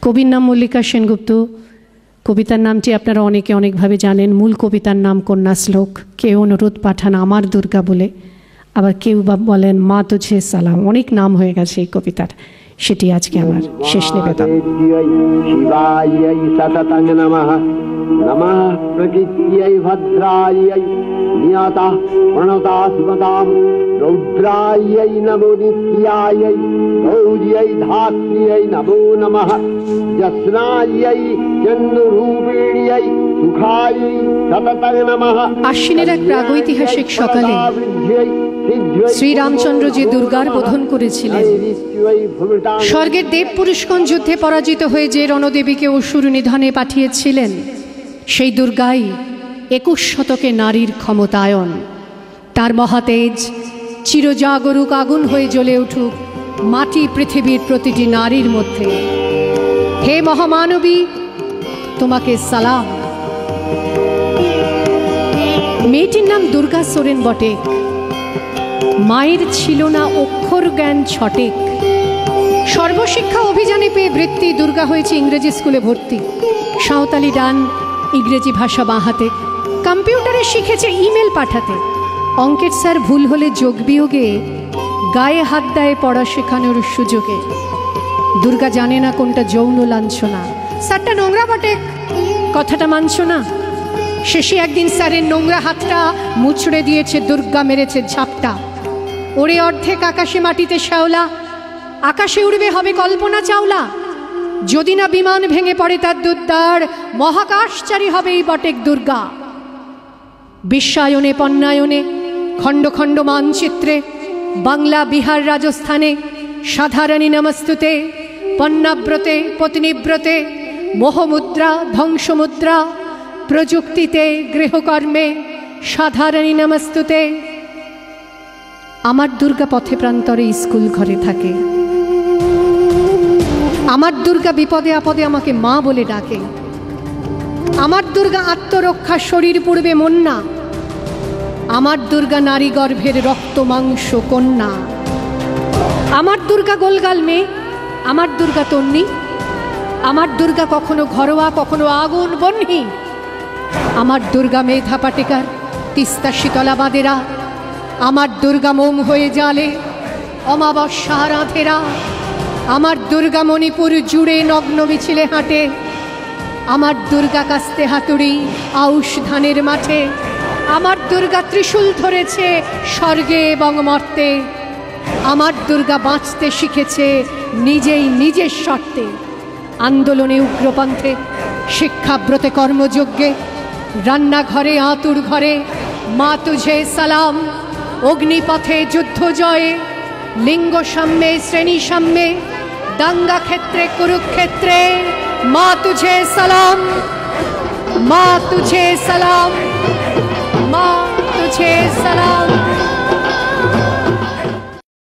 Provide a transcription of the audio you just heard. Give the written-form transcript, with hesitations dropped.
কবির নাম মল্লিকা সেনগুপ্ত। কবিতার নামটি আপনারা অনেকে অনেকভাবে জানেন। মূল কবিতার নাম কন্যা শ্লোক। কেউ অনুরোধ পাঠান আমার দুর্গা বলে, আবার কেউ বা বলেন মা তুঝে সালাম। অনেক নাম হয়ে গেছে এই কবিতার, সেটি আজকে আমার শেষ নিবেদন। শিবায় সততং নমঃ, নমঃ প্রকৃত্यै ভদ্রায় নিয়তা প্রণতা স্মতাম, রৌদ্রায় নমো নিত্যায় গৌর্यै ধাত্র্यै নমো নমঃ, যস্নায় চন্দ্ররূপিণ্यै সুখায় সততং নমঃ। আশ্বিনের এক প্রাগৈতিহাসিক সকালে শ্রীরামচন্দ্র যে দুর্গার বোধন করেছিলেন, স্বর্গের দেব পুরুষগণ যুদ্ধে পরাজিত হয়ে যে রণদেবীকে অসুর নিধনে পাঠিয়েছিলেন, সেই দুর্গাই 21 শতকে নারীর ক্ষমতায়ন। তার মহাতেজ চিরজাগরুক আগুন হয়ে জ্বলে উঠুক মাটি পৃথিবীর প্রতিটি নারীর মধ্যে। হে মহামানবী, তোমাকে সালাম। মেয়েটির নাম দুর্গা সোরেন বটে। মায়ের ছিল না অক্ষর জ্ঞান ছটেক। সর্বশিক্ষা অভিযানে পেয়ে বৃত্তি দুর্গা হয়েছে ইংরেজি স্কুলে ভর্তি। সাঁওতালি ডান, ইংরেজি ভাষা বাঁ হাতে। কম্পিউটারে শিখেছে ইমেল পাঠাতে। অঙ্কের স্যার ভুল হলে যোগ বিয়োগে গায়ে হাত দেয় পড়া শেখানোর সুযোগে। দুর্গা জানে না কোনটা যৌন লাঞ্ছনা। স্যারটা নোংরা বটে, কথাটা মানছ না। শেষে একদিন স্যারের নোংরা হাতটা মুচড়ে দিয়েছে দুর্গা, মেরেছে ঝাপটা। ওরে অর্ধেক আকাশে মাটিতে শ্যাওলা, আকাশে উড়বে হবে কল্পনা চাওলা। যদি না বিমান ভেঙে পড়ে তার দুদ্দার, মহাকাশচারী হবে এই বটেক দুর্গা। বিশ্বায়নে পণ্যায়নে খণ্ড খণ্ড মানচিত্রে, বাংলা বিহার রাজস্থানে সাধারণী নমস্তুতে। পণ্যাব্রতে পত্নীব্রতে মোহমুদ্রা ধ্বংসমুদ্রা, প্রযুক্তিতে গৃহকর্মে সাধারণী নমস্তুতে। আমার দুর্গা পথে প্রান্তরে স্কুল ঘরে থাকে। আমার দুর্গা বিপদে আপদে আমাকে মা বলে ডাকে। আমার দুর্গা আত্মরক্ষা শরীর পূর্বে মন না। আমার দুর্গা নারী গর্ভের রক্ত মাংস কন্যা। আমার দুর্গা গোলগাল মেয়ে, আমার দুর্গা তন্নি। আমার দুর্গা কখনো ঘরোয়া কখনো আগুন বহ্নি। আমার দুর্গা মেধা পাটেকার, তিস্তা শীতলা বাঁধেরা। আমার দুর্গা মোম হয়ে জালে অমাবস্যা রাধেরা। আমার দুর্গা মণিপুর জুড়ে নগ্ন মিছিলে হাঁটে। আমার দুর্গা কাস্তে হাতুড়ি আউশ ধানের মাঠে। আমার দুর্গা ত্রিশূল ধরেছে স্বর্গে এবং মর্তে। আমার দুর্গা বাঁচতে শিখেছে নিজেই নিজের শর্তে। আন্দোলনে উগ্রপন্থে, শিক্ষাব্রতে কর্মযজ্ঞে, রান্নাঘরে আতুর ঘরে মা তুঝে সালাম। অগ্নিপথে যুদ্ধ জয়ে, লিঙ্গ সাম্যে শ্রেণী সাম্যে, দাঙ্গা ক্ষেত্রে কুরুক্ষেত্রে মা তুঝে সালাম। মা তুঝে সালাম, মা তুঝে সালাম।